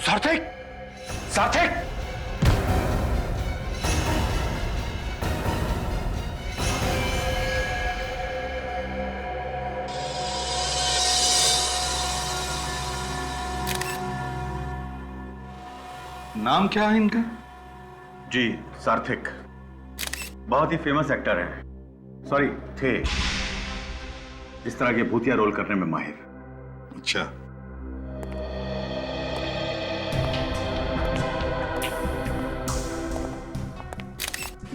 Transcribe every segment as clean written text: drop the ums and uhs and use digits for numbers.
सार्थक, सार्थक! नाम क्या है इनका? जी, सार्थक। बहुत ही फेमस एक्टर हैं। सॉरी, थे। इस तरह के भूतिया रोल करने में माहिर। अच्छा।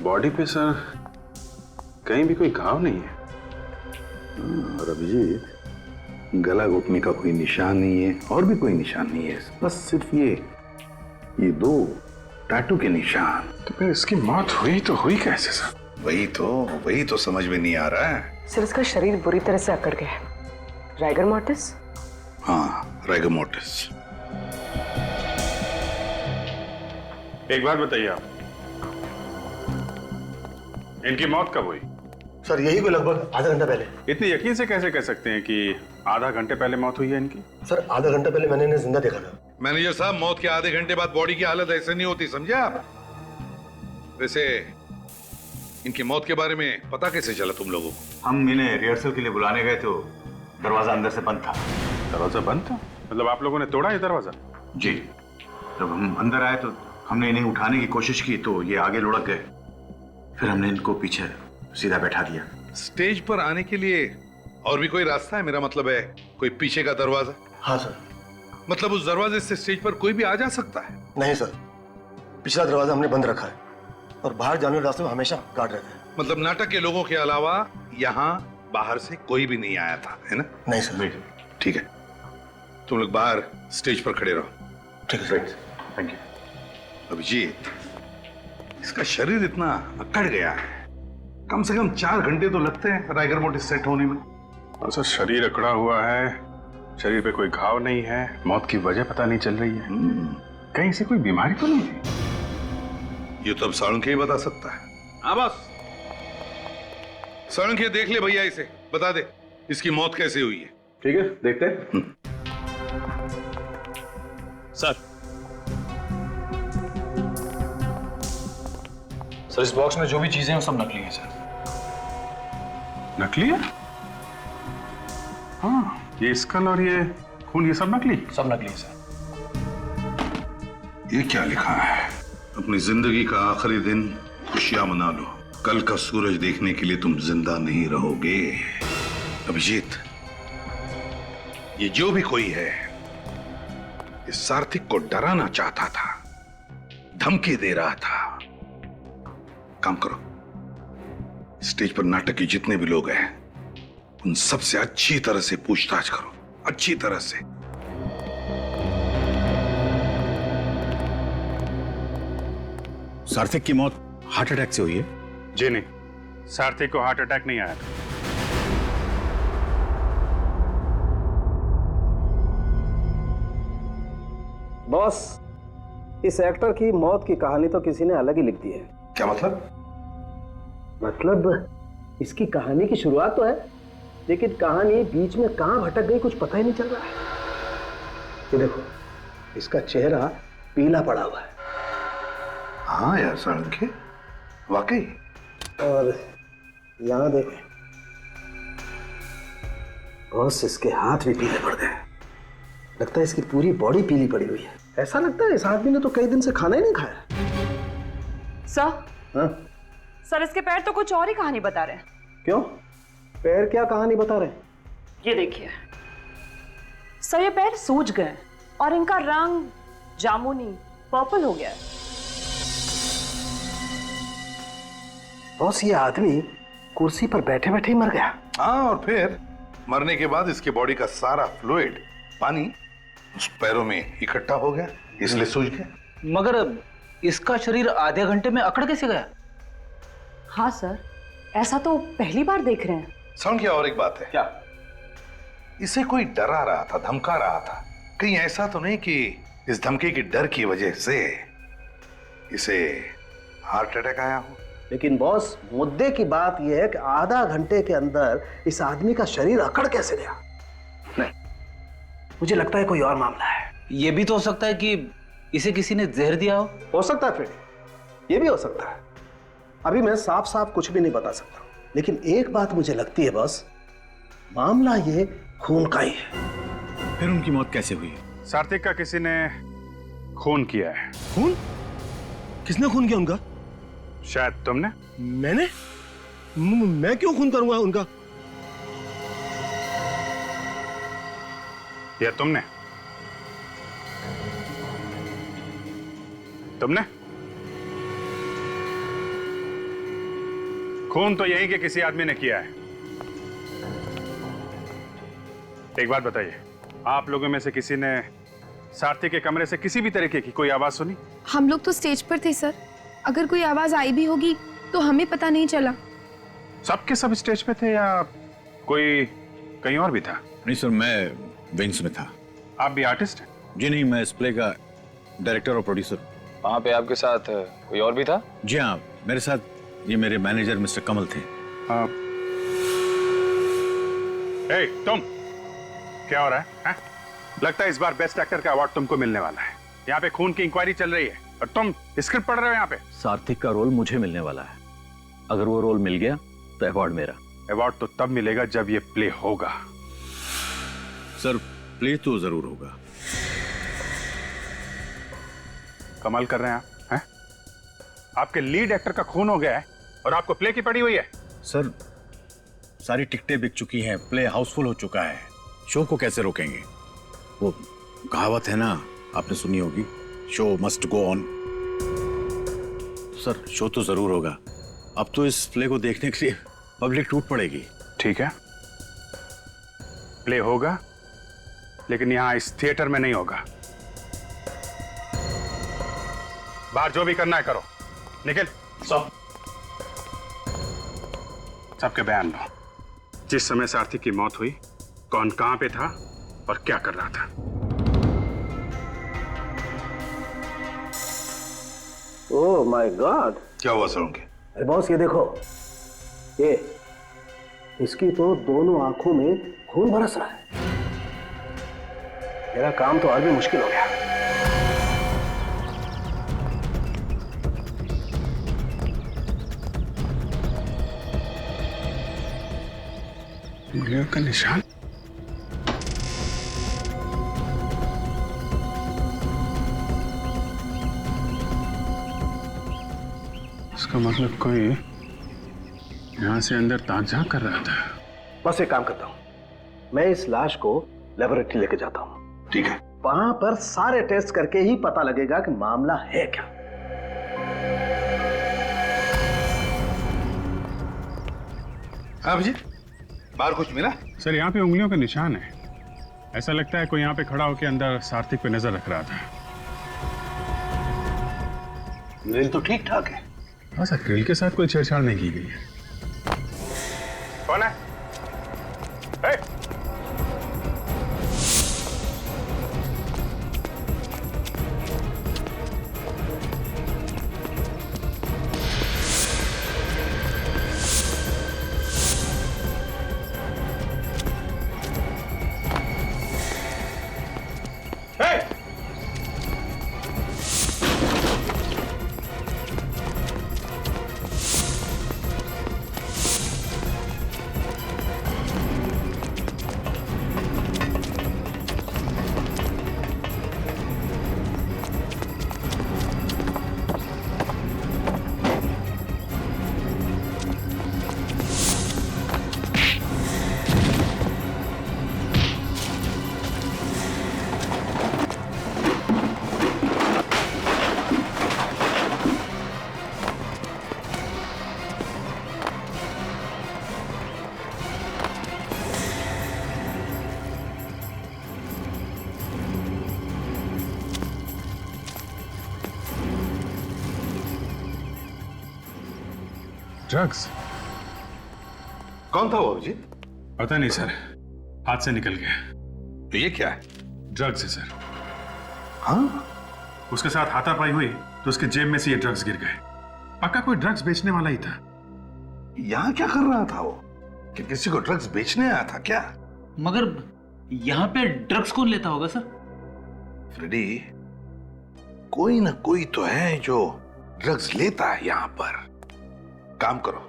बॉडी पे सर कहीं भी कोई घाव नहीं है। और अभिजीत, गला घुटने का कोई निशान नहीं है और भी कोई निशान नहीं है, बस सिर्फ ये दो टैटू के निशान। तो फिर इसकी मौत हुई तो हुई कैसे सर? वही तो समझ में नहीं आ रहा है। सर इसका शरीर बुरी तरह से अकड़ गया है। Rigor mortis? हाँ, राइगर मोर्टिस। एक बात बताइए आप, इनकी मौत कब हुई? सर यही को लगभग आधा घंटा पहले। इतने यकीन से कैसे कह सकते हैं कि आधा घंटे पहले मौत हुई है इनकी? सर आधा घंटा पहले मैंने इन्हें जिंदा देखा था। मैनेजर साहब, मौत के आधे घंटे बाद बॉडी की हालत ऐसे नहीं होती, समझे आप? वैसे इनकी मौत के बारे में पता कैसे चला तुम लोगों को? हम इन्हें रिहर्सल के लिए बुलाने गए तो दरवाजा अंदर से बंद था। दरवाजा बंद था? मतलब आप लोगों ने तोड़ा ये दरवाजा? जी। जब हम अंदर आए तो हमने इन्हें उठाने की कोशिश की तो ये आगे लुढ़क गए। फिर हमने इनको पीछे सीधा बैठा दिया। स्टेज पर आने के लिए और भी कोई रास्ता है? मेरा मतलब है कोई पीछे का दरवाजा? हाँ सर। मतलब उस दरवाजे से स्टेज पर कोई भी आ जा सकता है? नहीं सर, पिछला दरवाजा हमने बंद रखा है और बाहर जाने वाले रास्ते में हमेशा गार्ड रहते हैं। मतलब नाटक के लोगों के अलावा यहाँ बाहर से कोई भी नहीं आया था, है ना? नहीं सर। ठीक है, तुम लोग बाहर स्टेज पर खड़े रहो। ठीक है सर। Thank you. अभिजीत, इसका शरीर इतना अकड़ गया है, कम से कम 4 घंटे तो लगते हैं राइगर मोर्टिस सेट होने में। और सर शरीर अकड़ा हुआ है, शरीर पे कोई घाव नहीं है, मौत की वजह पता नहीं चल रही है। कहीं से कोई बीमारी तो नहीं है? ये तो अब साळुंखे ही बता सकता है। हाँ बस, साळुंखे देख ले भैया, इसे बता दे इसकी मौत कैसे हुई है। ठीक है, देखते हैं। सर इस बॉक्स में जो भी चीजें हैं वो सब नकली हैं सर। नकली है? हाँ, ये स्कल और ये खून, ये सब नकली? सब नकली है सर। ये क्या लिखा है? अपनी जिंदगी का आखिरी दिन खुशियां मना लो, कल का सूरज देखने के लिए तुम जिंदा नहीं रहोगे। अभिजीत, ये जो भी कोई है, इस सार्थक को डराना चाहता था, धमकी दे रहा था। काम करो, स्टेज पर नाटक के जितने भी लोग हैं उन सब से अच्छी तरह से पूछताछ करो, अच्छी तरह से। सार्थक की मौत हार्ट अटैक से हुई है? जी नहीं, सार्थक को हार्ट अटैक नहीं आया था। बॉस, इस एक्टर की मौत की कहानी तो किसी ने अलग ही लिख दी है। क्या मतलब? मतलब इसकी कहानी की शुरुआत तो है, लेकिन कहानी बीच में कहां भटक गई कुछ पता ही नहीं चल रहा है। ये देखो, इसका चेहरा पीला पड़ा हुआ है। हाँ यार साळुंखे, वाकई। और यहां देखो बॉस, इसके हाथ भी पीले पड़ गए। लगता है इसकी पूरी बॉडी पीली पड़ी हुई है। ऐसा लगता है इस आदमी ने तो कई दिन से खाना ही नहीं खाया। सर? हाँ? सर इसके पैर तो कुछ और ही कहानी बता रहे हैं। क्यों? पैर क्या कहानी बता रहे हैं? ये देखिए सर, ये पैर सूज गए और इनका रंग जामुनी पर्पल हो गया है। बॉस, ये आदमी कुर्सी पर बैठे बैठे ही मर गया। हाँ, और फिर मरने के बाद इसके बॉडी का सारा फ्लूइड, पानी उस पैरों में इकट्ठा हो गया, इसलिए सूज गया। मगर इसका शरीर आधे घंटे में अकड़ कैसे गया? हाँ सर, ऐसा तो पहली बार देख रहे हैं। साळुंखे, और एक बात है। क्या? इसे कोई डरा रहा था, धमका रहा था। कहीं ऐसा तो नहीं कि इस धमकी के डर की वजह से इसे हार्ट अटैक आया हो? लेकिन बॉस, मुद्दे की बात यह है कि आधा घंटे के अंदर इस आदमी का शरीर अकड़ कैसे गया? नहीं, मुझे लगता है कोई और मामला है। ये भी तो हो सकता है कि इसे किसी ने जहर दिया हो सकता है फ्रेडी, ये भी हो सकता है। अभी मैं साफ साफ कुछ भी नहीं बता सकता, लेकिन एक बात मुझे लगती है बॉस, मामला ये खून का ही है। फिर उनकी मौत कैसे हुई? सार्थक का किसी ने खून किया है। खून? किसने खून किया उनका? शायद तुमने। मैंने? मैं क्यों खून करूंगा उनका? या तुमने? तुमने? खून तो यहीं के किसी आदमी ने किया है। एक बात बताइए, आप लोगों में से किसी ने सार्थक के कमरे से किसी भी तरीके की कोई आवाज सुनी? हम लोग तो स्टेज पर थे सर, अगर कोई आवाज आई भी होगी तो हमें पता नहीं चला। सबके सब स्टेज पे थे या कोई कहीं और भी था? नहीं सर, मैं विंग्स में था। आप भी आर्टिस्ट हैं? जी नहीं, मैं इस प्ले का डायरेक्टर और प्रोड्यूसर। वहाँ पे आपके साथ कोई और भी था? जी हाँ, मेरे साथ ये मेरे मैनेजर मिस्टर कमल थे। ए, तुम क्या हो रहा है? लगता है इस बार बेस्ट एक्टर का अवार्ड तुमको मिलने वाला है। यहाँ पे खून की इंक्वायरी चल रही है और तुम स्क्रिप्ट पढ़ रहे हो यहाँ पे। सार्थक का रोल मुझे मिलने वाला है, अगर वो रोल मिल गया तो अवार्ड मेरा। अवार्ड तो तब मिलेगा जब ये प्ले होगा। सर, प्ले तो जरूर होगा। कमाल कर रहे हैं आप, हैं? आपके लीड एक्टर का खून हो गया है और आपको प्ले की पड़ी हुई है। सर, सारी टिकटें बिक चुकी हैं, प्ले हाउसफुल हो चुका है, शो को कैसे रोकेंगे? वो कहावत है ना, आपने सुनी होगी, show must go on. Sir, show तो जरूर होगा। अब तो इस प्ले को देखने के लिए पब्लिक टूट पड़ेगी। ठीक है, प्ले होगा, लेकिन यहां इस थिएटर में नहीं होगा। बाहर जो भी करना है करो। निखिल, सबके बयान लो। जिस समय सार्थक की मौत हुई, कौन कहां पे था और क्या कर रहा था? Oh my God! क्या हुआ सरों के? अरे बॉस, ये देखो, ये इसकी तो दोनों आंखों में खून बरस रहा है। मेरा काम तो और भी मुश्किल हो गया। उंगलियों का निशान? इसका मतलब कोई यहां से अंदर ताक-झांक कर रहा था। बस एक काम करता हूं, मैं इस लाश को लेबोरेटरी लेके जाता हूं। ठीक है। वहां पर सारे टेस्ट करके ही पता लगेगा कि मामला है क्या। हाँ अभिजीत, बाहर कुछ मिला? सर, यहाँ पे उंगलियों का निशान है। ऐसा लगता है कोई यहाँ पे खड़ा होकर अंदर सार्थक पे नजर रख रहा था। ग्रिल तो ठीक ठाक है। हाँ सर, ग्रिल के साथ कोई छेड़छाड़ नहीं की गई है। कौन है? ए! ड्रग्स? कौन था वो अभिजीत? पता नहीं सर, हाथ से निकल गया। तो ये क्या है? ड्रग्स है सर। हाँ? उसके साथ हाथापाई हुई तो उसके जेब में से ये ड्रग्स गिर गए। पक्का कोई ड्रग्स बेचने वाला ही था। यहाँ क्या कर रहा था वो? कि किसी को ड्रग्स बेचने आया था क्या? मगर यहाँ पे ड्रग्स कौन लेता होगा सर? फ्रेडी, कोई ना कोई तो है जो ड्रग्स लेता है यहां पर। काम करो,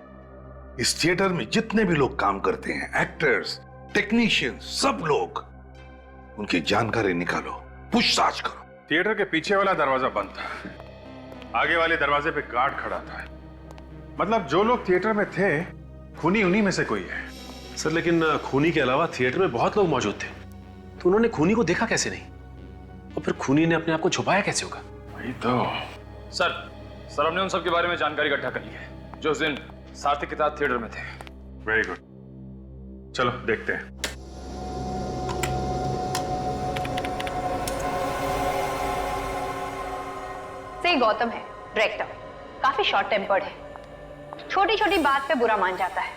इस थिएटर में जितने भी लोग काम करते हैं, एक्टर्स, टेक्नीशियन, सब लोग, उनकी जानकारी निकालो, पूछताछ करो। थिएटर के पीछे वाला दरवाजा बंद था, आगे वाले दरवाजे पे गार्ड खड़ा था। मतलब जो लोग थिएटर में थे, खूनी उन्हीं में से कोई है। सर लेकिन खूनी के अलावा थिएटर में बहुत लोग मौजूद थे, तो उन्होंने खूनी को देखा कैसे नहीं? और फिर खूनी ने अपने आप को छुपाया कैसे होगा? वही तो। सर हमने उन सब के बारे में जानकारी इकट्ठा कर ली है जो उस दिन सार्थक के साथ थिएटर में थे। वेरी गुड, चलो देखते हैं। से गौतम है डायरेक्टर, काफी शॉर्ट टेम्पर्ड है, छोटी छोटी बात पे बुरा मान जाता है,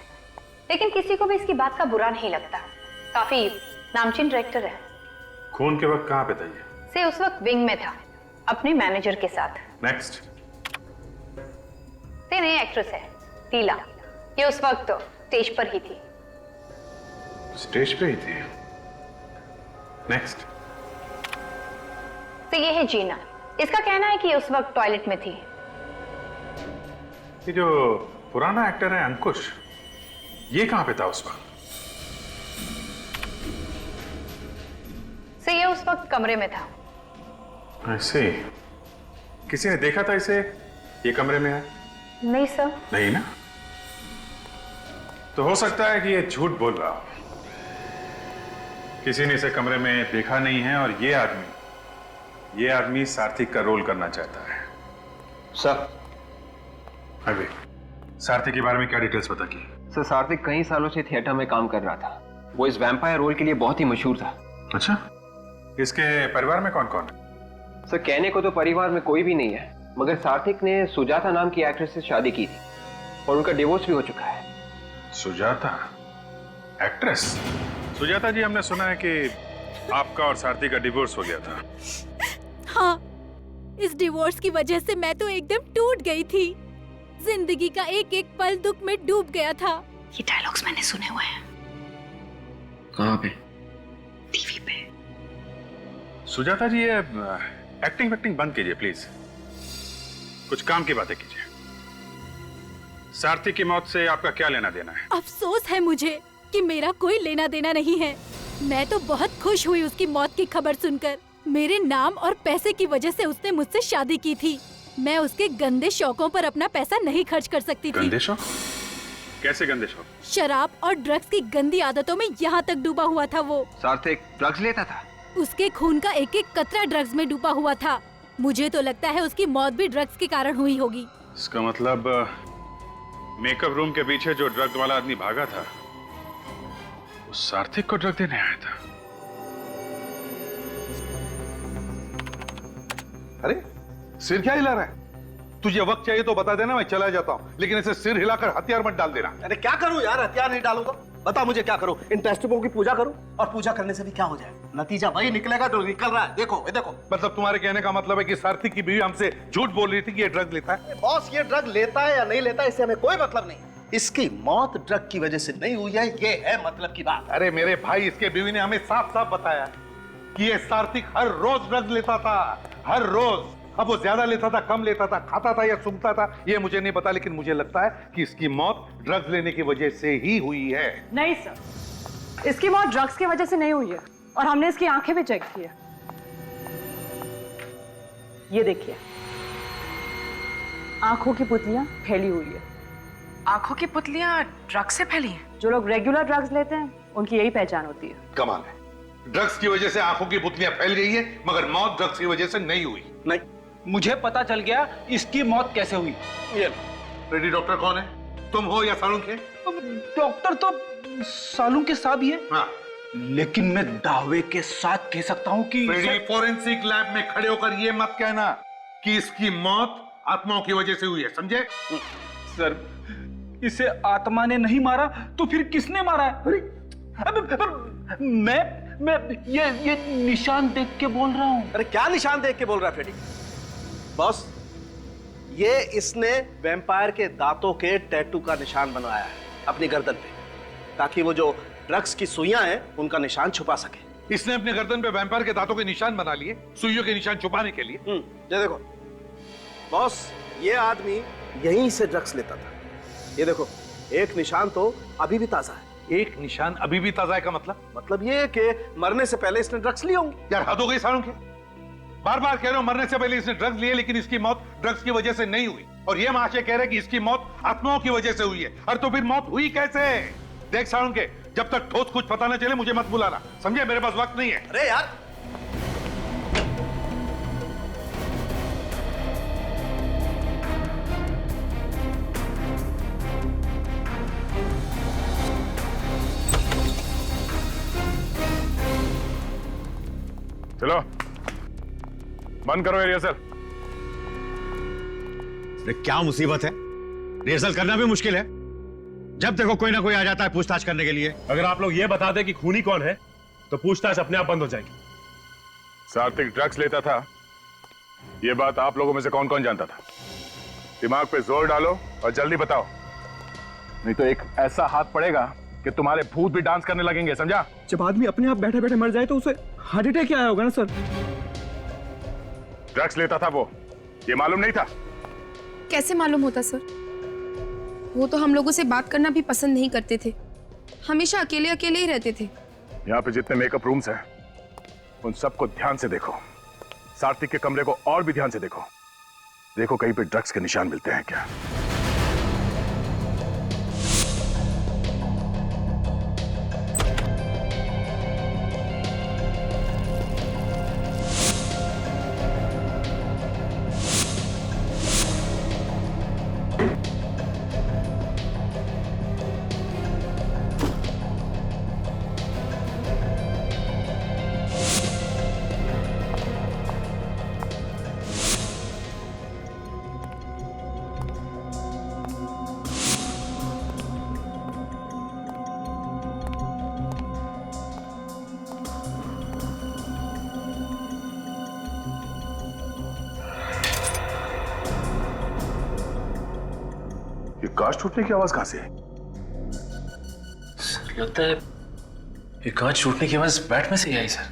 लेकिन किसी को भी इसकी बात का बुरा नहीं लगता। काफी नामचीन डायरेक्टर है। खून के वक्त कहाँ पे था ये? से उस वक्त विंग में था अपने मैनेजर के साथ। नेक्स्ट। से नई एक्ट्रेस है तीला, ये उस वक्त स्टेज पर ही थी। स्टेज पे ही थी। नेक्स्ट। तो ये है जीना, इसका कहना है कि ये उस वक्त टॉयलेट में थी। ये जो पुराना एक्टर है अंकुश, ये कहां पे था उस वक्त? से ये उस वक्त कमरे में था। ऐसे किसी ने देखा था इसे ये कमरे में है? नहीं सर। नहीं ना, तो हो सकता है कि ये झूठ बोल रहा हो। किसी ने इसे कमरे में देखा नहीं है और ये आदमी सार्थक का रोल करना चाहता है। सर अभी सार्थक के बारे में क्या डिटेल्स पता की? सर सार्थक कई सालों से थिएटर में काम कर रहा था, वो इस वैम्पायर रोल के लिए बहुत ही मशहूर था। अच्छा, इसके परिवार में कौन कौन है? सर कहने को तो परिवार में कोई भी नहीं है, मगर सार्थक ने सुजाता नाम की एक्ट्रेस से शादी की थी और उनका डिवोर्स भी हो चुका है। सुजाता एक्ट्रेस? सुजाता जी, हमने सुना है कि आपका और सार्थक का डिवोर्स हो गया था। हाँ, इस डिवोर्स की वजह से मैं तो एकदम टूट गई थी। जिंदगी का एक एक पल दुख में डूब गया था। ये डायलॉग्स मैंने सुने हुए हैं। कहाँ पे? टीवी पे। सुजाता जी, ये एक्टिंग बंद कीजिए प्लीज, कुछ काम की बातें कीजिए। सार्थक की मौत से आपका क्या लेना देना है? अफसोस है मुझे कि मेरा कोई लेना देना नहीं है। मैं तो बहुत खुश हुई उसकी मौत की खबर सुनकर। मेरे नाम और पैसे की वजह से उसने मुझसे शादी की थी। मैं उसके गंदे शौकों पर अपना पैसा नहीं खर्च कर सकती थी। गंदे शौक? कैसे गंदे शौक? शराब और ड्रग्स की गंदी आदतों में यहाँ तक डूबा हुआ था वो। सार्थक ड्रग्स लेता था? उसके खून का एक एक कतरा ड्रग्स में डूबा हुआ था। मुझे तो लगता है उसकी मौत भी ड्रग्स के कारण हुई होगी। इसका मतलब मेकअप रूम के पीछे जो ड्रग वाला आदमी भागा था, वो सार्थक को ड्रग देने आया था। अरे सिर क्या हिला रहा है? तुझे वक्त चाहिए तो बता देना, मैं चला जाता हूँ, लेकिन ऐसे सिर हिलाकर हथियार मत डाल देना। अरे क्या करूं यार, हथियार नहीं डालूंगा। बता मुझे क्या करूं? इन टेस्टबुकों की पूजा करूं? और पूजा करने से भी क्या हो जाए? नतीजा वही निकलेगा जो निकल रहा है। देखो देखो। मतलब तुम्हारे कहने का मतलब है कि सार्थक की बीवी हमसे झूठ बोल रही थी कि ये ड्रग लेता है? बॉस, ये ड्रग लेता है या नहीं लेता है इससे हमें कोई मतलब नहीं। इसकी मौत ड्रग की वजह से नहीं हुई है, ये है मतलब की बात। अरे मेरे भाई, इसके बीवी ने हमें साफ साफ बताया कि ये सार्थक हर रोज ड्रग लेता था, हर रोज। अब वो ज्यादा लेता था, कम लेता था, खाता था या सूंघता था, ये मुझे नहीं पता, लेकिन मुझे लगता है कि इसकी मौत ड्रग्स लेने की वजह से ही हुई है। नहीं सर, इसकी मौत ड्रग्स की वजह से नहीं हुई है, और हमने इसकी आंखें भी चेक की है। ये देखिए, आंखों की पुतलियां फैली हुई है। आंखों की पुतलियां ड्रग्स से फैली हैं? जो लोग रेगुलर ड्रग्स लेते हैं उनकी यही पहचान होती है। कमाल है, ड्रग्स की वजह से आंखों की पुतलियां फैल गई है, मगर मौत ड्रग्स की वजह से नहीं हुई। नहीं, मुझे पता चल गया इसकी मौत कैसे हुई। ये रेडी डॉक्टर कौन है, तुम हो या सालुंखे? डॉक्टर तो सालुंखे साहब ही है। हाँ, लेकिन मैं दावे के साथ कह सकता हूँ कि फोरेंसिक लैब में खड़े होकर ये मत कहना कि इसकी मौत आत्माओं की वजह से हुई है, समझे? सर, इसे आत्मा ने नहीं मारा तो फिर किसने मारा है? मैं ये निशान देख के बोल रहा हूँ। अरे क्या निशान देख के बोल रहा है फ्रेडी? बॉस, ये इसने वैम्पायर के दांतों के टैटू का निशान बनवाया है अपनी गर्दन पे, ताकि वो जो ड्रग्स की सुइयां हैं उनका निशान छुपा सके। इसने अपने गर्दन पे वैम्पायर के दांतों के निशान बना लिए, सुइयों के निशान छुपाने के लिए। ये देखो बॉस, ये आदमी यहीं से ड्रग्स लेता था। ये देखो, एक निशान तो अभी भी ताजा है। एक निशान अभी भी ताजा है का मतलब ये कि मरने से पहले इसने ड्रग्स लिए होंगे। यार हद हो गई सालों की। बार बार कह रहे हो मरने से पहले इसने ड्रग्स लिए, लेकिन इसकी मौत ड्रग्स की वजह से नहीं हुई। और ये महाशय कह रहे हैं कि इसकी मौत आत्माओं की वजह से हुई है। और तो फिर मौत हुई कैसे? देख सालों के, जब तक ठोस कुछ पता न चले मुझे मत बुलाना, समझे? मेरे पास वक्त नहीं है। अरे यार, चलो बंद करो ये रिहर्सल। अरे क्या मुसीबत है, रिहर्सल करना भी मुश्किल है। जब देखो कोई ना कोई आ जाता है पूछताछ करने के लिए। अगर आप लोग ये बता दें कि खूनी कौन है तो पूछताछ अपने आप बंद हो जाएगी। सात्विक ड्रग्स लेता था, ये बात आप लोगों में से कौन कौन जानता था? दिमाग पे जोर डालो और जल्दी बताओ, नहीं तो एक ऐसा हाथ पड़ेगा कि तुम्हारे भूत भी डांस करने लगेंगे, समझा? जब आदमी अपने आप बैठे बैठे मर जाए तो उसे हार्ट अटैक क्या आया होगा ना सर? ड्रग्स लेता था वो, ये मालूम नहीं था? कैसे मालूम होता सर? वो तो हम लोगों से बात करना भी पसंद नहीं करते थे, हमेशा अकेले अकेले ही रहते थे। यहाँ पे जितने मेकअप रूम्स हैं उन सबको ध्यान से देखो। सात्विक के कमरे को और भी ध्यान से देखो। देखो कहीं पे ड्रग्स के निशान मिलते हैं क्या। ये कांच टूटने की आवाज कहां से है? सर लगता है ये कांच टूटने की आवाज बैट में से ही आई सर।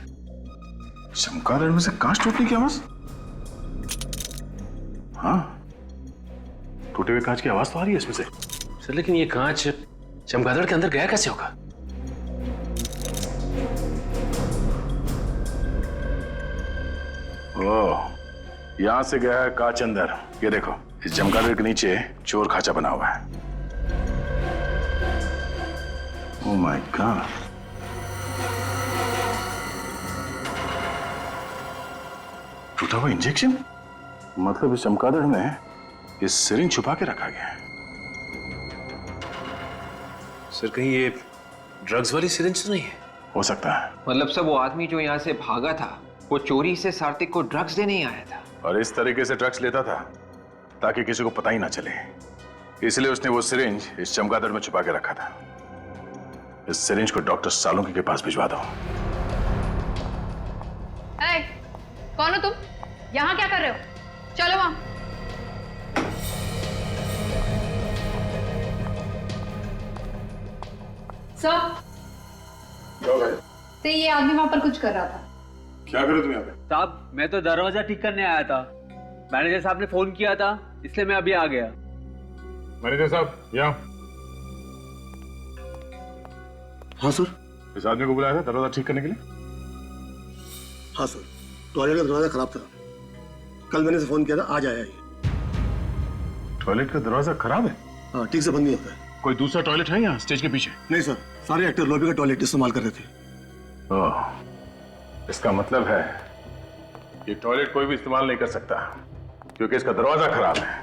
चमगादड़ में से कांच टूटने की आवाज? हाँ, टूटे हुए कांच की आवाज तो आ रही है इसमें से। सर लेकिन ये कांच चमगादड़ के अंदर गया कैसे होगा? ओह, यहां से गया है कांच अंदर। ये देखो, इस चमगादड़ के नीचे चोर खाचा बना हुआ है। ओह माय गॉड, टूटा हुआ इंजेक्शन। मतलब इस चमगादड़ में इस सिरिंज छुपा के रखा गया है। सर कहीं ये ड्रग्स वाली सिरिंज तो नहीं है? हो सकता है। मतलब सब वो आदमी जो यहाँ से भागा था वो चोरी से सात्विक को ड्रग्स देने ही आया था, और इस तरीके से ड्रग्स लेता था ताकि किसी को पता ही ना चले। इसलिए उसने वो सिरिंज इस चमगादड़ में छुपा के रखा था। इस सिरिंज को डॉक्टर सालुंकी के पास भिजवा दो। कौन हो तुम? यहाँ क्या कर रहे हो? चलो वहां। सर, तो ये आदमी वहां पर कुछ कर रहा था। क्या कर रहे हो तुम यहाँ पे? साहब मैं तो दरवाजा ठीक करने आया था, मैनेजर साहब ने फोन किया था इसलिए मैं अभी आ गया। मैनेजर साहब यहाँ। हाँ सर। इस आदमी को बुलाया था दरवाजा ठीक करने के लिए? हाँ सर, टॉयलेट का दरवाजा खराब था, कल मैंने से फोन किया था, आज आया ये। टॉयलेट का दरवाजा खराब है? हाँ, ठीक से बंद नहीं होता है। कोई दूसरा टॉयलेट है यहाँ स्टेज के पीछे? नहीं सर, सारे एक्टर लॉबी का टॉयलेट इस्तेमाल कर रहे थे। ओह, इसका मतलब है ये टॉयलेट कोई भी इस्तेमाल नहीं कर सकता क्योंकि इसका दरवाजा खराब है।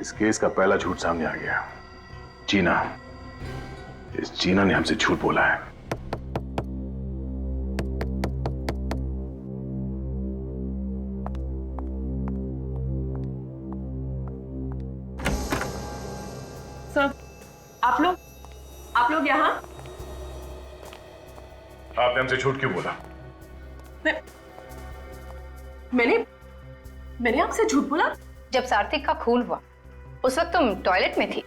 इस केस का पहला झूठ सामने आ गया। जीना, इस जीना ने हमसे झूठ बोला है। सर, आप लोग यहाँ? आपने हमसे झूठ क्यों बोला? मैंने आपसे झूठ बोला? जब सात्विक का खून हुआ उस वक्त तुम टॉयलेट में थी?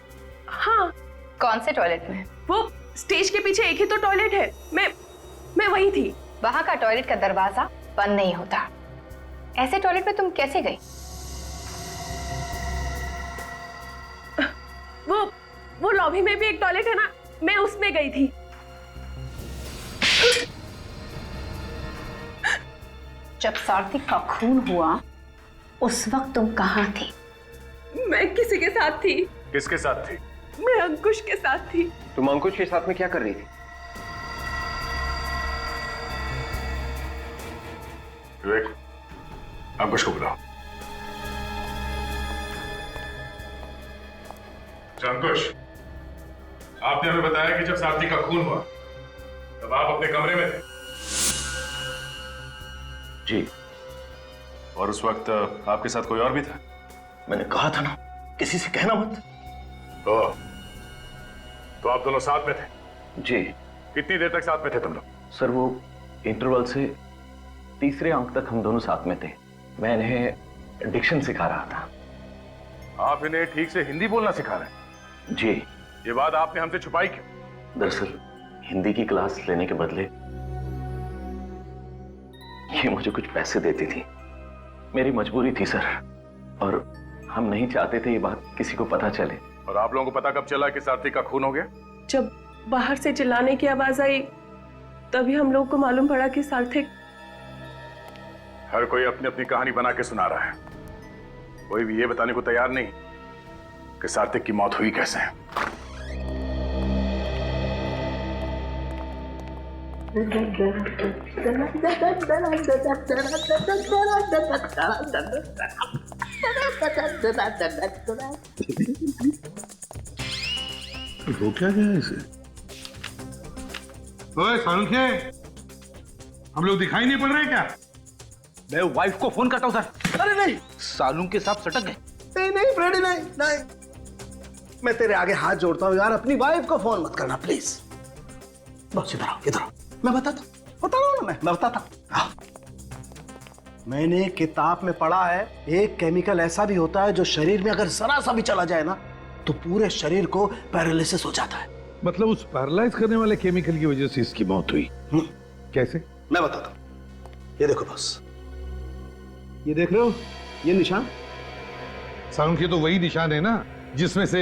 हाँ। कौन से टॉयलेट में? वो स्टेज के पीछे एक ही तो टॉयलेट है। मैं वही थी। वहां का टॉयलेट का दरवाजा बंद नहीं होता। ऐसे टॉयलेट में तुम कैसे गई? वो लॉबी में भी एक टॉयलेट है ना, मैं उसमें गई थी। जब सार्थक का खून हुआ उस वक्त तुम कहाँ थी? मैं किसी के साथ थी। किसके साथ थी? मैं अंकुश के साथ थी। तुम अंकुश के साथ में क्या कर रही थी? विवेक, अंकुश को बुलाओ। अंकुश, आपने हमें बताया कि जब सार्थक का खून हुआ तब आप अपने कमरे में थे। जी। और उस वक्त आपके साथ कोई और भी था? मैंने कहा था ना, किसी से कहना मत। तो आप दोनों साथ में थे? जी। कितनी देर तक साथ में थे तुम लोग? सर वो इंटरवल से तीसरे अंक तक हम दोनों साथ में थे। मैं इन्हें डिक्शन सिखा रहा था। आप इन्हें ठीक से हिंदी बोलना सिखा रहे हैं? जी। ये बात आपने हमसे छुपाई क्यों? दरअसल हिंदी की क्लास लेने के बदले ये मुझे कुछ पैसे देती थी। मेरी मजबूरी थी सर, और हम नहीं चाहते थे ये बात किसी को पता चले। और आप लोगों को पता कब चला कि सार्थक का खून हो गया? जब बाहर से चिल्लाने की आवाज आई तभी हम लोगों को मालूम पड़ा कि सार्थक। हर कोई अपनी अपनी कहानी बना के सुना रहा है। कोई भी ये बताने को तैयार नहीं कि सार्थक की मौत हुई कैसे। हो क्या गया इसे? ओए सालुंखे, हम लोग दिखाई नहीं पड़ रहे क्या? मैं वाइफ को फोन करता हूं सर। अरे नहीं, सालू के साथ सटक गए। नहीं नहीं फ्रेडी, नहीं नहीं, मैं तेरे आगे हाथ जोड़ता हूं यार, अपनी वाइफ को फोन मत करना प्लीज। बस इधर आओ, इधर आओ, मैं बताता हूं ना, मैं बताता हूं। मैंने किताब में पढ़ा है, एक केमिकल ऐसा भी होता है जो शरीर में अगर जरा सा भी चला जाए ना तो पूरे शरीर को पैरालिसिस हो जाता है। मतलब उस पैरालाइज करने वाले केमिकल की वजह से इसकी मौत हुई? कैसे? मैं बताता हूं। ये देखो बस, ये देख रहे हो ये निशान? सालुंखे तो वही निशान है ना जिसमें से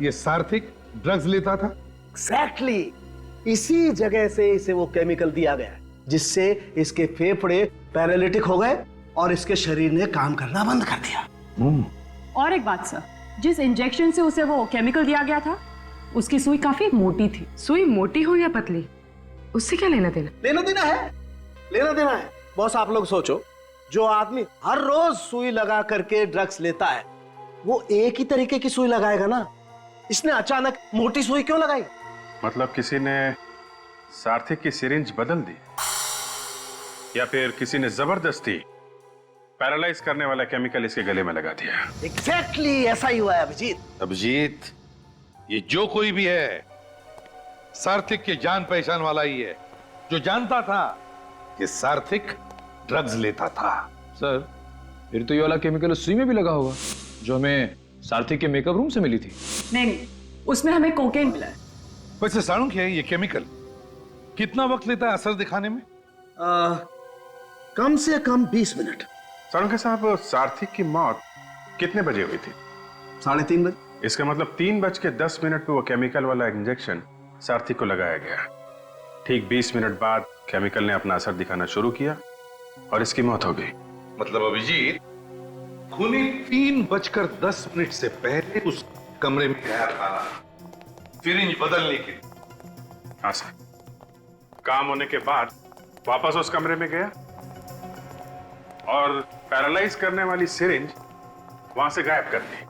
ये सार्थक ड्रग्स लेता था। एग्जैक्टली, इसी जगह से इसे वो केमिकल दिया गया जिससे इसके फेफड़े पैरालिटिक हो गए और इसके शरीर ने काम करना बंद कर दिया। और एक बात सर, जिस इंजेक्शन से उसे वो केमिकल दिया गया था उसकी सुई काफी मोटी थी। सुई मोटी हो या पतली, उससे क्या लेना देना? लेना देना है, लेना देना है। बॉस आप लोग सोचो, जो आदमी हर रोज सुई लगा करके ड्रग्स लेता है वो एक ही तरीके की सुई लगाएगा ना। इसने अचानक मोटी सुई क्यों लगाई? मतलब किसी ने सार्थक की सिरिंज बदल दी, या फिर किसी ने जबरदस्ती पैरालाइज करने वाला केमिकल इसके गले में लगा दिया। एग्जैक्टली ऐसा ही हुआ है अभिजीत। अभिजीत, ये जो कोई भी है सार्थक के जान पहचान वाला ही है, जो जानता था कि सार्थक ड्रग्स लेता था। सर फिर तो ये वाला केमिकल उस सुई में भी लगा होगा जो हमें सार्थक के मेकअप रूम से मिली थी। नहीं, उसमें हमें कोकेन मिला है। वैसे सालुंखे, ये केमिकल कितना वक्त लेता है असर दिखाने में? कम से कम 20 मिनट। सालुंखे साहब, सार्थक की मौत कितने बजे हुई थी? 3:30 बजे। इसका मतलब 3:10 पे वो केमिकल वाला इंजेक्शन सार्थक को लगाया गया। ठीक 20 मिनट बाद केमिकल ने अपना असर दिखाना शुरू किया और इसकी मौत हो गई। मतलब अभिजीत, खूनी 3:10 से पहले उस कमरे में गया था सिरिंज बदलने के लिए। हाँ सर, काम होने के बाद वापस उस कमरे में गया और पैरालाइज करने वाली सिरिंज वहां से गायब कर दी।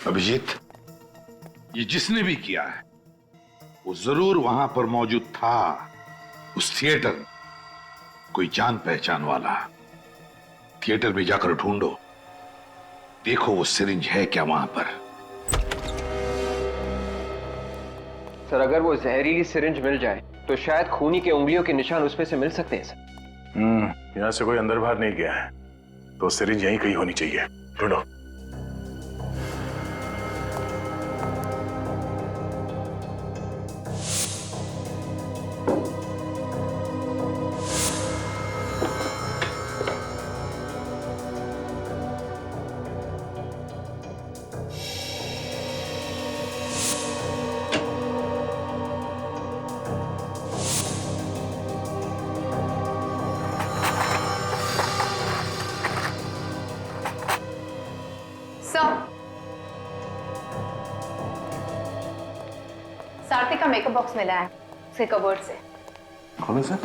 अभिजीत, ये जिसने भी किया है वो जरूर वहां पर मौजूद था, उस थिएटर में। कोई जान पहचान वाला। थिएटर में जाकर ढूंढो, देखो वो सिरिंज है क्या वहां पर। सर अगर वो जहरीली सिरिंज मिल जाए तो शायद खूनी के उंगलियों के निशान उसमें से मिल सकते हैं सर। यहां से कोई अंदर बाहर नहीं गया है तो सिरिंज यहीं कहीं होनी चाहिए। ढूंढो। सार्थक का मेकअप बॉक्स मिला है उसके कबर्ड से। खोलो सर।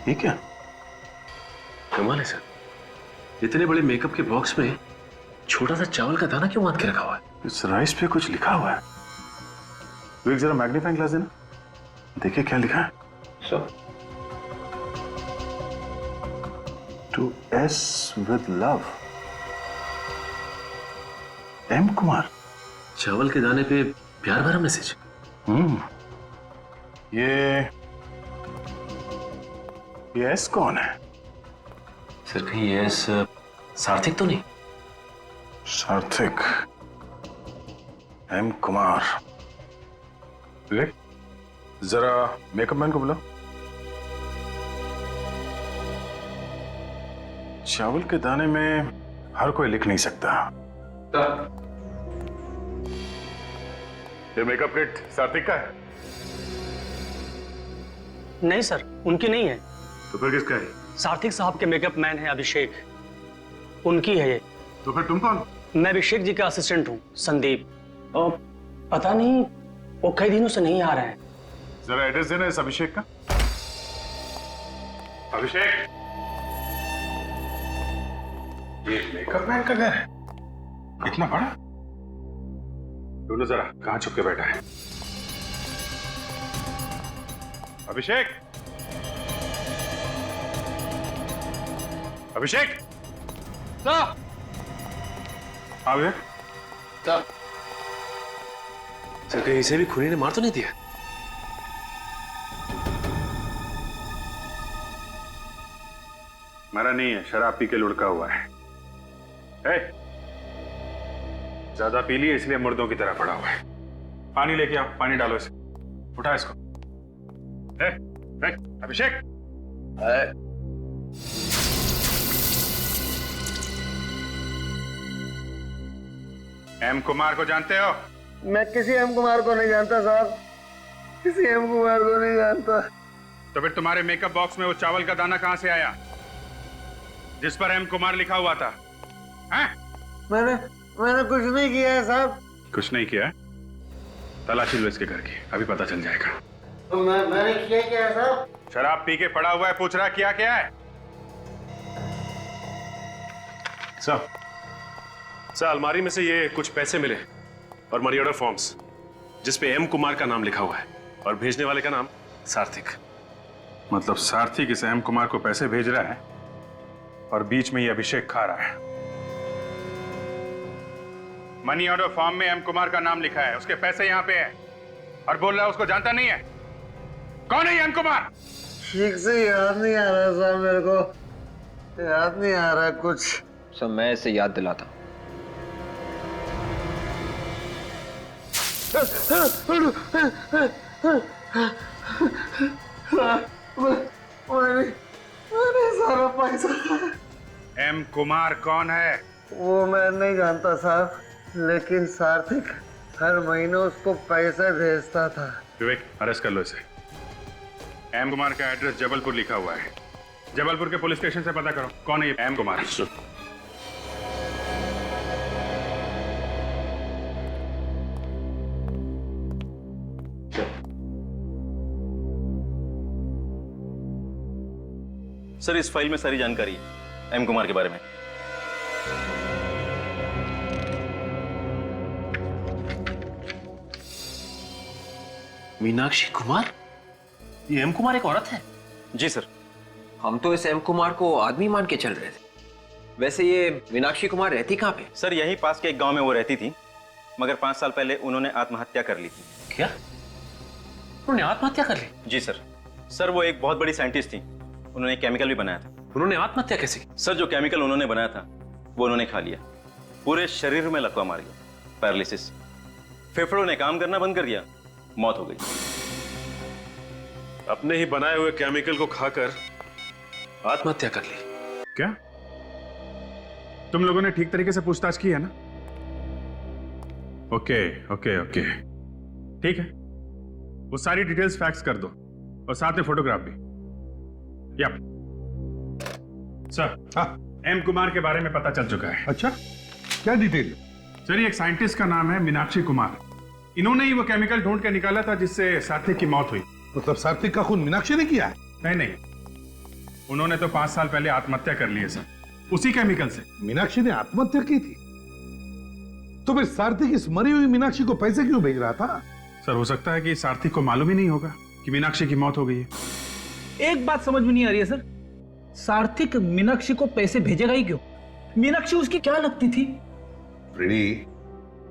ये क्या कमाल है सर, इतने बड़े मेकअप के बॉक्स में छोटा सा चावल का दाना क्यों बांध के रखा हुआ है? इस राइस पे कुछ लिखा हुआ है। तो एक जरा मैग्नीफाइंग ग्लास देना, देखिए क्या लिखा है। Sir to S with love, M Kumar. चावल के दाने पे प्यार भरा मैसेज। ये एस कौन है? सर कहीं ये एस सार्थक तो नहीं? सार्थक, एम कुमार। विवेक, जरा मेकअप मैन को बुलाओ। चावल के दाने में हर कोई लिख नहीं सकता। ये मेकअप किट सार्थक का है? नहीं सर, उनकी नहीं है। तो फिर किसका है? सार्थक साहब के मेकअप मैन है अभिषेक, उनकी है ये। तो फिर तुम कौन? मैं अभिषेक जी का असिस्टेंट हूँ, संदीप। और पता नहीं वो कई दिनों से नहीं आ रहे हैं। जरा एड्रेस देना इस अभिषेक का। अभिषेक, ये मेकअप मैन का घर है? इतना बड़ा? दोनों जरा कहां छुप के बैठा है? अभिषेक, अभिषेक, आ गया? सर कहीं इसे भी खूनी ने मार तो नहीं दिया? मरा नहीं है, शराब पी के लुढ़का हुआ है। ज्यादा पी लिया इसलिए मुर्दों की तरह पड़ा हुआ है। पानी लेके आओ, पानी डालो इसे, उठा इसको। अभिषेक, एम कुमार को जानते हो? मैं किसी एम कुमार को नहीं जानता साहब, किसी एम कुमार को नहीं जानता। तो फिर तुम्हारे मेकअप बॉक्स में वो चावल का दाना कहां से आया जिस पर एम कुमार लिखा हुआ था? हैं? मैंने कुछ नहीं किया है साहब। कुछ नहीं किया? तलाशी लो इसके घर की, अभी पता चल जाएगा। तो मैंने किया क्या है साहब? शराब पी के पड़ा हुआ है, पूछ रहा क्या क्या है? सर अलमारी में से ये कुछ पैसे मिले और मनी ऑर्डर फॉर्म्स जिसपे एम कुमार का नाम लिखा हुआ है और भेजने वाले का नाम सार्थक। मतलब सार्थक इस एम कुमार को पैसे भेज रहा है और बीच में ये अभिषेक खा रहा है। मनी ऑर्डर फॉर्म में एम कुमार का नाम लिखा है, उसके पैसे यहां पे है और बोल रहा है उसको जानता नहीं है। कौन है ये एम कुमार? ठीक से याद नहीं आ रहा साहब, मेरे को याद नहीं आ रहा कुछ। सर मैं इसे याद दिलाता हूँ। मैंने सारा पैसा। एम कुमार कौन है? वो मैं नहीं जानता साहब, लेकिन सार्थक हर महीने उसको पैसे भेजता था। विवेक, अरेस्ट कर लो इसे। एम कुमार का एड्रेस जबलपुर लिखा हुआ है, जबलपुर के पुलिस स्टेशन से पता करो कौन है ये एम कुमार। सर इस फाइल में सारी जानकारी है एम कुमार के बारे में। मीनाक्षी कुमार? ये एम कुमार एक औरत है? जी सर। हम तो इस एम कुमार को आदमी मान के चल रहे थे। वैसे ये मीनाक्षी कुमार रहती कहाँ पे? सर यहीं पास के एक गांव में वो रहती थी, मगर 5 साल पहले उन्होंने आत्महत्या कर ली थी। क्या? उन्होंने आत्महत्या कर ली? जी सर। सर वो एक बहुत बड़ी साइंटिस्ट थी, उन्होंने केमिकल भी बनाया था। उन्होंने आत्महत्या कैसे की? सर जो केमिकल उन्होंने बनाया था वो उन्होंने खा लिया, पूरे शरीर में लकवा मार गया, पैरालिसिस, फेफड़ों ने काम करना बंद कर दिया, मौत हो गई। अपने ही बनाए हुए केमिकल को खाकर आत्महत्या कर ली? क्या तुम लोगों ने ठीक तरीके से पूछताछ की है ना? ओके ओके ओके, ठीक है, वो सारी डिटेल्स फैक्स कर दो और साथ में फोटोग्राफ भी। यप सर, एम कुमार के बारे में पता चल चुका है। अच्छा, क्या डिटेल? सर, ये एक साइंटिस्ट का नाम है मीनाक्षी कुमार। इन्होंने ही वो केमिकल ढूंढ के निकाला था जिससे सात्विक की मौत हुई। मतलब सात्विक का खून मीनाक्षी ने किया है? नहीं, उन्होंने तो 5 साल पहले आत्महत्या कर ली है सर, उसी केमिकल से। मीनाक्षी ने आत्महत्या की थी? तो फिर सात्विक इस मरी हुई मीनाक्षी को पैसे क्यों भेज रहा था? सर, हो सकता है कि सात्विक को मालूम ही नहीं होगा कि मीनाक्षी की मौत हो गई है। एक बात समझ में नहीं आ रही है सर, सात्विक मीनाक्षी को पैसे भेजेगा ही क्यों? मीनाक्षी उसकी क्या लगती थी? फ्रेडी,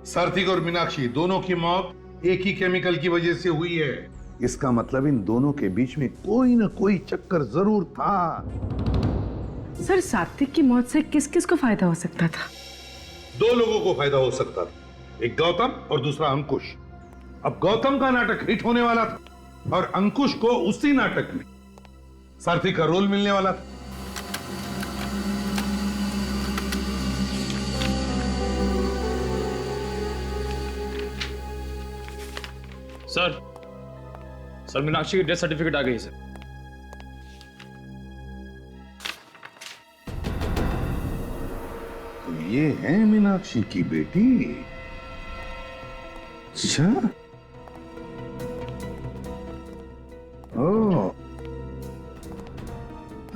सात्विक और मीनाक्षी दोनों की मौत एक ही केमिकल की वजह से हुई है। इसका मतलब इन दोनों के बीच में कोई ना कोई चक्कर जरूर था। सर, सात्विक की मौत से किस किस को फायदा हो सकता था? 2 लोगों को फायदा हो सकता था, एक गौतम और दूसरा अंकुश। अब गौतम का नाटक हिट होने वाला था और अंकुश को उसी नाटक में सात्विक का रोल मिलने वाला था। सर, मीनाक्षी की डेथ सर्टिफिकेट आ गई है सर। तो ये है मीनाक्षी की बेटी? अच्छा, ओ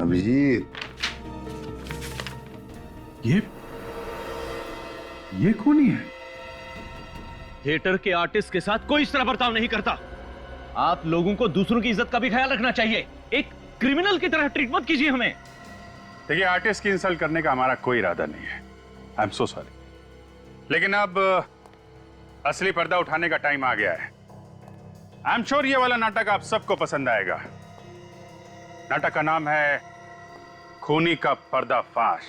अभिजीत, ये कौन है? थिएटर के आर्टिस्ट के साथ कोई इस तरह बर्ताव नहीं करता। आप लोगों को दूसरों की इज्जत का भी ख्याल रखना चाहिए। एक क्रिमिनल की तरह ट्रीट मत कीजिए हमें। देखिए, आर्टिस्ट की इंसल्ट करने का हमारा कोई इरादा नहीं है। I am so sorry. लेकिन अब असली पर्दा उठाने का टाइम आ गया है। आई एम श्योर ये वाला नाटक आप सबको पसंद आएगा। नाटक का नाम है खूनी का पर्दाफाश,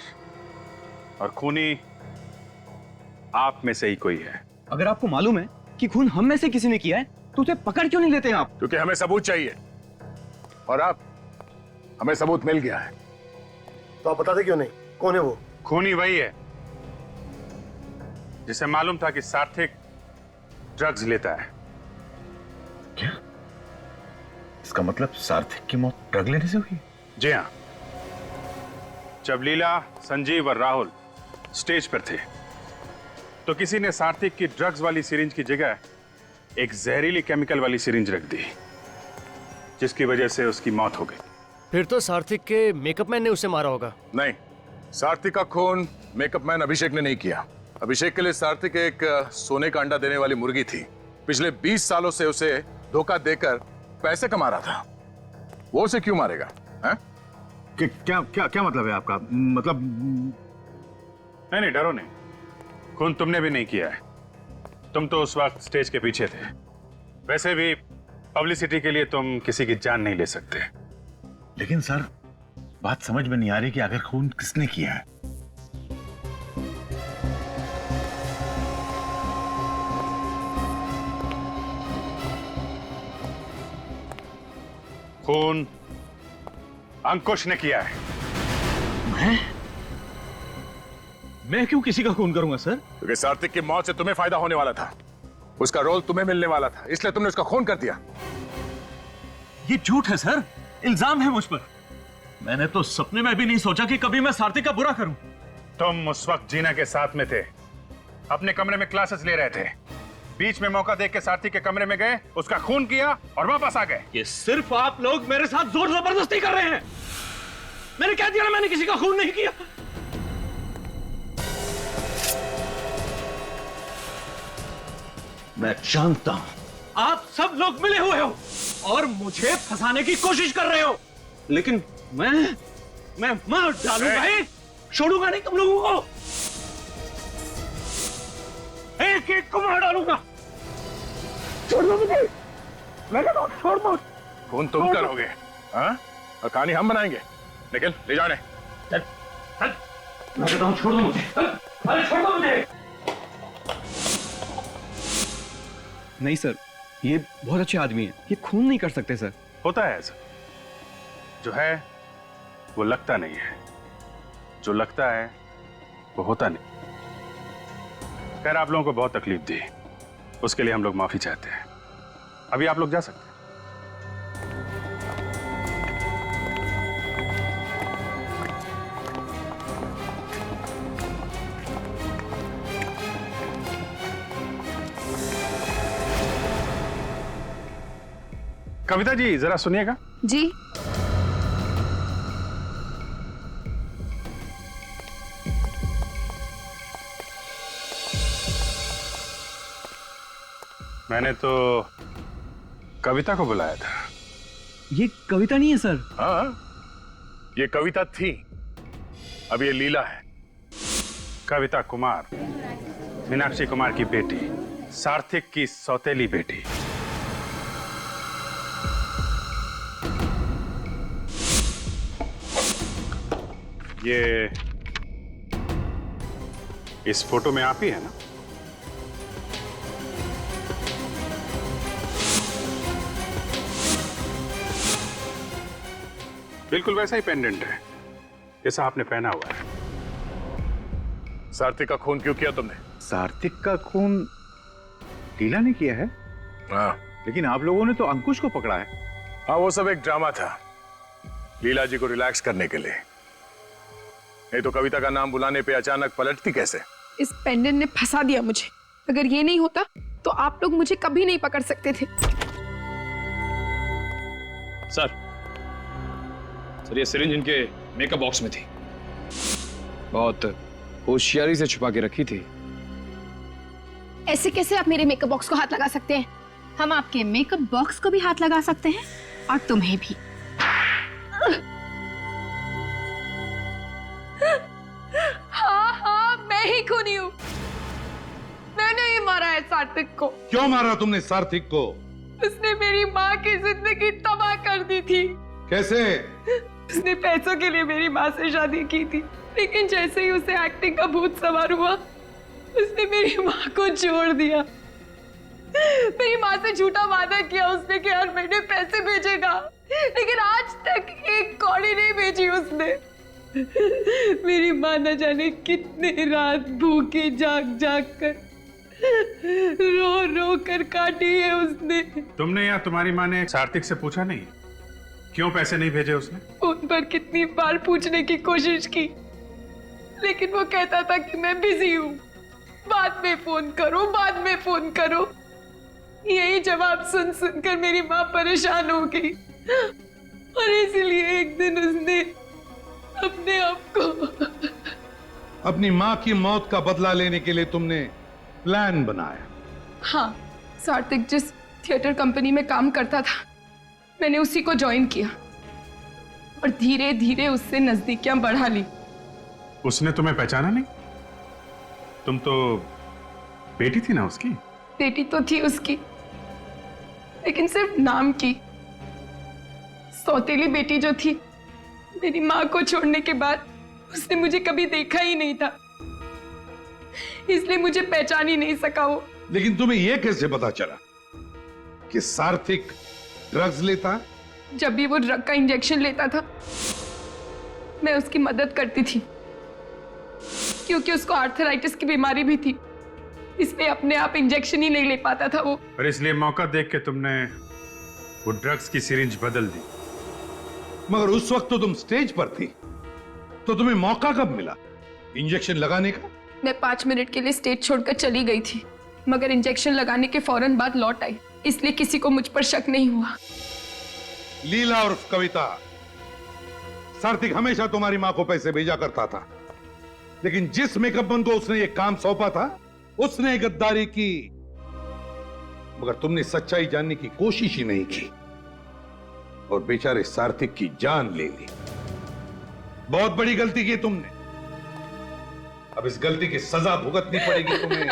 और खूनी आप में से ही कोई है। अगर आपको मालूम है कि खून हम में से किसी ने किया है तो उसे पकड़ क्यों नहीं लेते आप? क्योंकि हमें सबूत चाहिए, और अब हमें सबूत मिल गया है। तो आप बताते क्यों नहीं? कौन है वो? खूनी वही है जिसे मालूम था कि सात्विक ड्रग्स लेता है। क्या? इसका मतलब सात्विक की मौत ड्रग लेने से हुई? जी हाँ। जब लीला, संजीव और राहुल स्टेज पर थे तो किसी ने सात्विक की ड्रग्स वाली सिरिंज की जगह एक जहरीली केमिकल वाली सिरिंज रख दी, जिसकी वजह से उसकी मौत हो गई। फिर तो सात्विक के मेकअप मैन ने उसे मारा होगा। नहीं, सात्विक का खून मेकअप मैन अभिषेक ने नहीं किया। अभिषेक के लिए सात्विक एक सोने का अंडा देने वाली मुर्गी थी। पिछले 20 सालों से उसे धोखा देकर पैसे कमा रहा था। वो उसे क्यों मारेगा? क्या क्या क्या मतलब है आपका? मतलब नहीं, डरो नहीं। खून तुमने भी नहीं किया है। तुम तो उस वक्त स्टेज के पीछे थे। वैसे भी पब्लिसिटी के लिए तुम किसी की जान नहीं ले सकते। लेकिन सर, बात समझ में नहीं आ रही कि आखिर खून किसने किया है। खून अंकुश ने किया है। मैं क्यों किसी का खून करूंगा सर? क्योंकि सात्विक की मौत से तुम्हें फायदा होने वाला था। उसका रोल तुम्हें मिलने वाला था, इसलिए तुमने उसका खून कर दिया। ये झूठ है सर, इल्जाम है मुझ पर। मैंने तो सपने में भी नहीं सोचा कि कभी मैं सात्विक का बुरा करूं। तुम उस वक्त जीना के साथ में थे, अपने कमरे में क्लासेस ले रहे थे। बीच में मौका देख के सात्विक के कमरे में गए, उसका खून किया और वापस आ गए। ये सिर्फ आप लोग मेरे साथ जोर जबरदस्ती कर रहे हैं। मैंने कह दिया ना, मैंने किसी का खून नहीं किया। मैं जानता हूं आप सब लोग मिले हुए हो और मुझे फंसाने की कोशिश कर रहे हो, लेकिन मैं मार डालूंगा ही, छोड़ूंगा नहीं तुम लोगों को। एक एक को मार डालूंगा। छोड़ दो मुझे, मैं कहता हूं छोड़ दो। खून तुम करोगे, हाँ? और कहानी हम बनाएंगे। निकल, ले जाने। चल, चल। मैं कहता हूं छोड़ दो मुझे। अरे छोड़ दो मुझे। नहीं सर, ये बहुत अच्छे आदमी है, ये खून नहीं कर सकते सर। होता है ऐसा, जो है वो लगता नहीं है, जो लगता है वो होता नहीं। खैर, आप लोगों को बहुत तकलीफ दी, उसके लिए हम लोग माफी चाहते हैं। अभी आप लोग जा सकते हैं। कविता जी जरा सुनिएगा। जी। मैंने तो कविता को बुलाया था। ये कविता नहीं है सर। हाँ, ये कविता थी, अब ये लीला है। कविता कुमार, मीनाक्षी कुमार की बेटी, सार्थक की सौतेली बेटी। ये इस फोटो में आप ही है ना? बिल्कुल वैसा ही पेंडेंट है जैसा आपने पहना हुआ है। सार्थक का खून क्यों किया तुमने? सार्थक का खून लीला ने किया है। हाँ, लेकिन आप लोगों ने तो अंकुश को पकड़ा है। हाँ, वो सब एक ड्रामा था, लीला जी को रिलैक्स करने के लिए। नहीं तो कविता का नाम बुलाने पे अचानक पलटती कैसे? इस पेंडेंट ने फंसा दिया मुझे। अगर ये नहीं होता तो आप लोग मुझे कभी नहीं पकड़ सकते थे। सर ये सिरिंज इनके मेकअप बॉक्स में थी, बहुत होशियारी से छुपा के रखी थी। ऐसे कैसे आप मेरे मेकअप बॉक्स को हाथ लगा सकते हैं? हम आपके मेकअप बॉक्स को भी हाथ लगा सकते हैं और तुम्हें भी। हाँ, मैं ही खूनी हूँ। मैंने ही मारा है सार्थक को। क्यों मारा तुमने सार्थक को? उसने मेरी माँ की जिंदगी तबाह कर दी थी। कैसे? उसने पैसों के लिए मेरी माँ से शादी की थी, लेकिन जैसे ही उसे एक्टिंग का भूत सवार हुआ, उसने मेरी माँ को छोड़ दिया। मेरी माँ से झूठा वादा किया उसने कि हर महीने पैसे भेजेगा, लेकिन आज तक एक कौड़ी नहीं भेजी उसने। मेरी माँ न जाने कितने रात भूखी जाग जाग कर रो रो कर काटी है उसने। तुमने या तुम्हारी माँ ने सार्थक से पूछा नहीं क्यों पैसे नहीं भेजे उसने? उन पर कितनी बार पूछने की कोशिश की, लेकिन वो कहता था कि मैं बिजी हूँ, बाद में फोन करो, बाद में फोन करो। यही जवाब सुन सुनकर मेरी माँ परेशान हो गई और इसलिए एक दिन उसने अपने आप को अपनी माँ की मौत का बदला लेने के लिए तुमने प्लान बनाया। हाँ, सार्थक जिस थिएटर कंपनी में काम करता था, मैंने उसी को ज्वाइन किया और धीरे धीरे उससे नजदीकियां बढ़ा ली। उसने तुम्हें पहचाना नहीं? तुम तो बेटी थी ना उसकी? बेटी तो थी उसकी, लेकिन सिर्फ नाम की। सौतेली बेटी जो थी, मेरी माँ को छोड़ने के बाद उसने मुझे कभी देखा ही नहीं था, इसलिए मुझे पहचान ही नहीं सका वो। लेकिन तुम्हें यह कैसे पता चला कि सार्थक ड्रग्स लेता है? जब भी वो ड्रग का इंजेक्शन लेता था, मैं उसकी मदद करती थी, क्योंकि उसको आर्थराइटिस की बीमारी भी थी, इसलिए अपने आप इंजेक्शन ही नहीं ले पाता था वो। और इसलिए मौका देख के तुमने वो ड्रग्स की सिरिंज बदल दी। मगर उस वक्त तो तुम स्टेज पर थी, तो तुम्हें मौका कब मिला इंजेक्शन लगाने का? मैं 5 मिनट के लिए स्टेज छोड़कर चली गई थी, मगर इंजेक्शन लगाने के फौरन बाद लौट आई, इसलिए किसी को मुझ पर शक नहीं हुआ। लीला और कविता, सार्थक हमेशा तुम्हारी मां को पैसे भेजा करता था, लेकिन जिस मेकअप मैन को उसने ये काम सौंपा था, उसने गद्दारी की। मगर तुमने सच्चाई जानने की कोशिश ही नहीं की और बेचारे सार्थक की जान ले ली। बहुत बड़ी गलती की तुमने। अब इस गलती की सजा भुगतनी पड़ेगी तुम्हें।